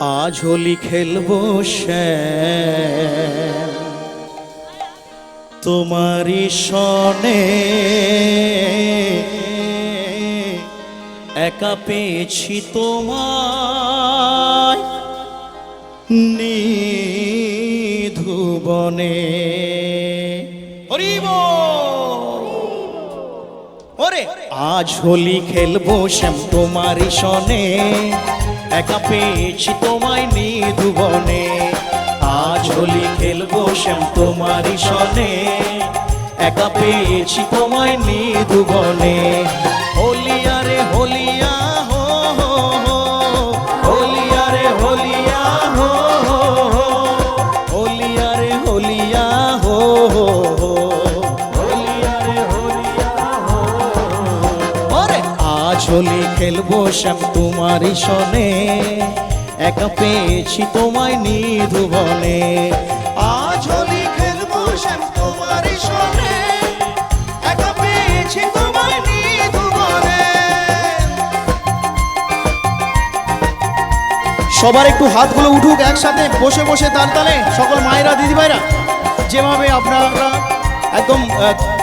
আজ হোলি খেলবো শ্যাম তোমারি সনে, একা পেয়েছি তোমায় নিধুবনে। হরি বল। ওরে আজ হোলি খেলবো শ্যাম তোমারি সনে, একা পেয়েছি তোমায় নিধুবনে। আজ হোলি খেলবো শ্যাম তোমারি সনে, একা পেয়েছি তোমায় নিধুবনে। হোলিয়া রে হোলিয়া হো হো হো, হোলিয়া রে হোলিয়া হো হো হো, হোলিয়া রে হোলিয়া হো হো হো, হোলিয়া রে হোলিয়া হো হো। ওরে আজ হোলি খেলবো শ্যাম তোমারি সনে, একা পেয়েছি তোমায় নিধুবনে। আজ হোলি খেলবো শ্যাম তোমারি সনে, একা পেয়েছি তোমায় নিধুবনে। সবার একটু হাতগুলো উঠুক একসাথে, বসে বসে তাল তালে সকল মায়েরা দিদিভাইরা যেভাবে আপনারা একদম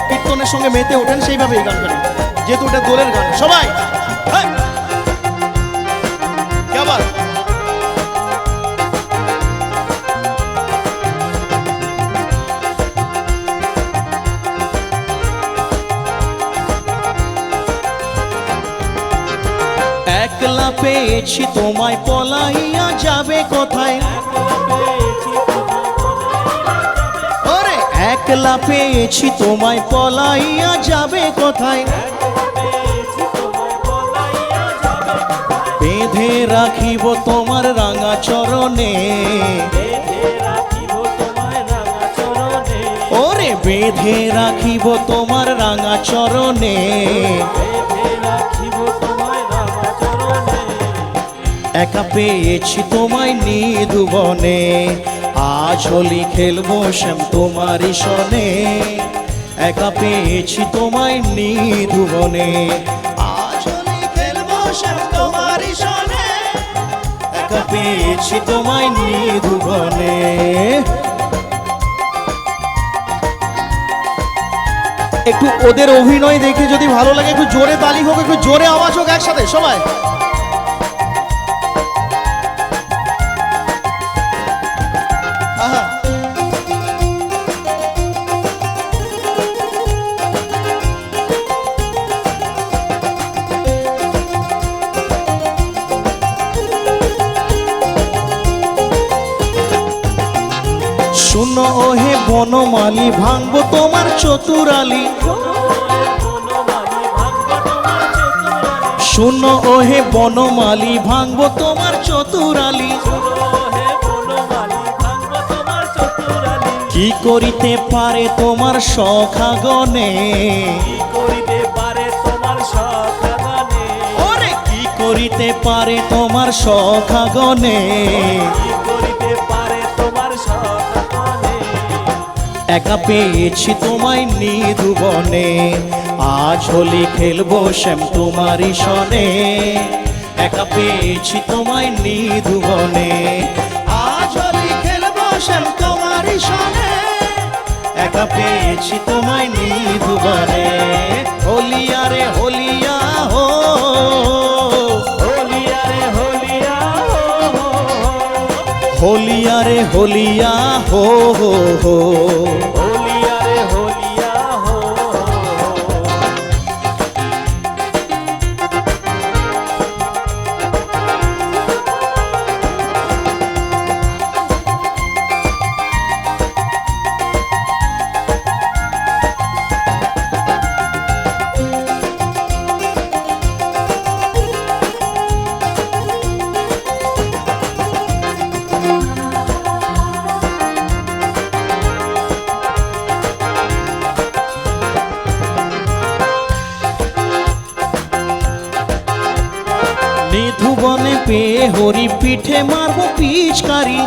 কীর্তনের সঙ্গে মেতে ওঠেন সেইভাবে এই গান করেন, যেহেতু ওটা দোলের গান। সবাই কেমন একলা পেয়েছি তোমায় পলাইয়া যাবে কোথায়। ওরে একলা পেয়েছি তোমায় পলাইয়া যাবে কোথায়। বেঁধে রাখিব তোমার রাঙা চরণে, ওরে বেঁধে রাখিব তোমার রাঙা চরণে। একা পেয়েছি তোমায় নিধুবনে। আজ হোলি খেলবো শ্যাম তোমারি সনে, একা পেয়েছি তোমায় নিধুবনে। আজ হোলি খেলবো শ্যাম তোমারি সনে, একা পেয়েছি তোমায় নিধুবনে। একটু ওদের অভিনয় দেখে যদি ভালো লাগে একটু জোরে তালি হোক, একটু জোরে আওয়াজ হোক একসাথে সবাই। শুনো ওহে বনমালী ভাঙবো তোমার চতুরালি, শুনো ওহে বনমালী ভাঙবো তোমার চতুরালি। কি করিতে পারে তোমার সখাগণে, ওরে কি করিতে পারে তোমার সখাগণে। একা পেয়েছি তোমায় নিধুবনে। আজ হোলি খেলবো শ্যাম তোমারি সনে, একা পেয়েছি তোমায় নিধুবনে। আজ হোলি খেলবো শ্যাম তোমারি সনে, একা পেয়েছি তোমায় নিধুবনে। হোলিয়া রে হোলিয়া হো, হোলিয়া রে হোলিয়া হো, হোলিয়া রে হোলিয়া হো হো হো, হোলিয়া রে হোলিয়া হো। নিধুবনে পেয়ে হরি পিঠে মারবো পিচকারি,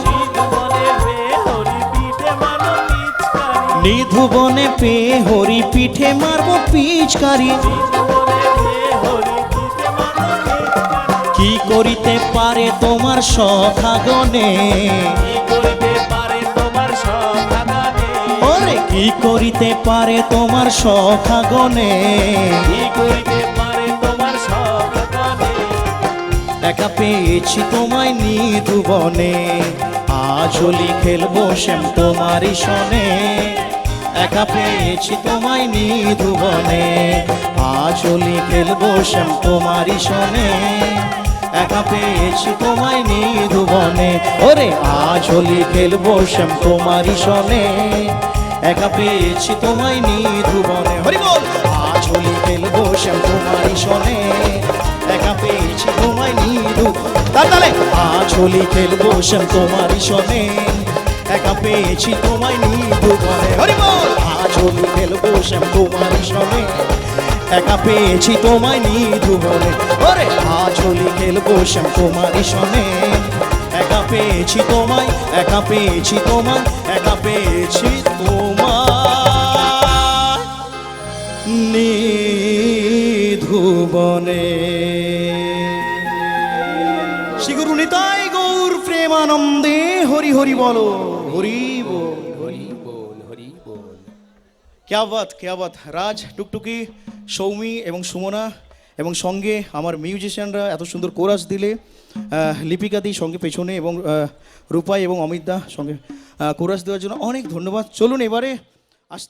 নিধুবনে পেয়ে হরি পিঠে মারবো পিচকারি। কি করিতে পারে তোমার সখাগনে, কি করিতে পারে তোমার সখাগনে, ওরে কি করিতে পারে তোমার সখাগনে, কি করিতে পারে তোমার সখাগনে। একা পেয়েছি তোমায় নিধুবনে, আজ হোলি খেলবো শ্যাম তোমারই সনে। একা পেয়েছি তোমায় নিধুবনে, আজ হোলি খেলবো শ্যাম তোমারই সনে। একা পেয়েছি তোমায় নিধুবনে, ওরে আজ হোলি খেলবো শ্যাম তোমারই সনে। একা পেয়েছি তোমায় নিধুবনে, হরি বল। আজ হোলি খেলবো শ্যাম তোমারই সনে, একা পেয়েছি তোমায় নিধু, তাহলে আজ হোলি খেলবো শ্যাম তোমারই সনে। একা পেয়েছি তোমায় নিধুবনে, হরি বল। আজ হোলি খেলবো শ্যাম তোমারই সনে, একা পেয়েছি তোমায় নিধুবনে, ওরে আজ হোলি খেলবো শ্যাম তোমারই সনে। একা পেয়েছি তোমায়, একা পেয়েছি তোমায়, একা পেয়েছি তোমায় নিধুবনে। শ্রী গুরু নিতাই গৌর প্রেমানন্দে হরি হরি বলো, হরি বল, হরি বল, হরি বল। क्या बात রাজ, টুকটুকি, সৌমি এবং সুমনা এবং সঙ্গে আমার মিউজিশিয়ানরা এত সুন্দর কোরাস দিলে, লিপিকা দি সঙ্গে পেছনে এবং রূপাই এবং অমিত দা সঙ্গে কোরাস দেওয়ার জন্য অনেক ধন্যবাদ। চলুন এবারে আসতে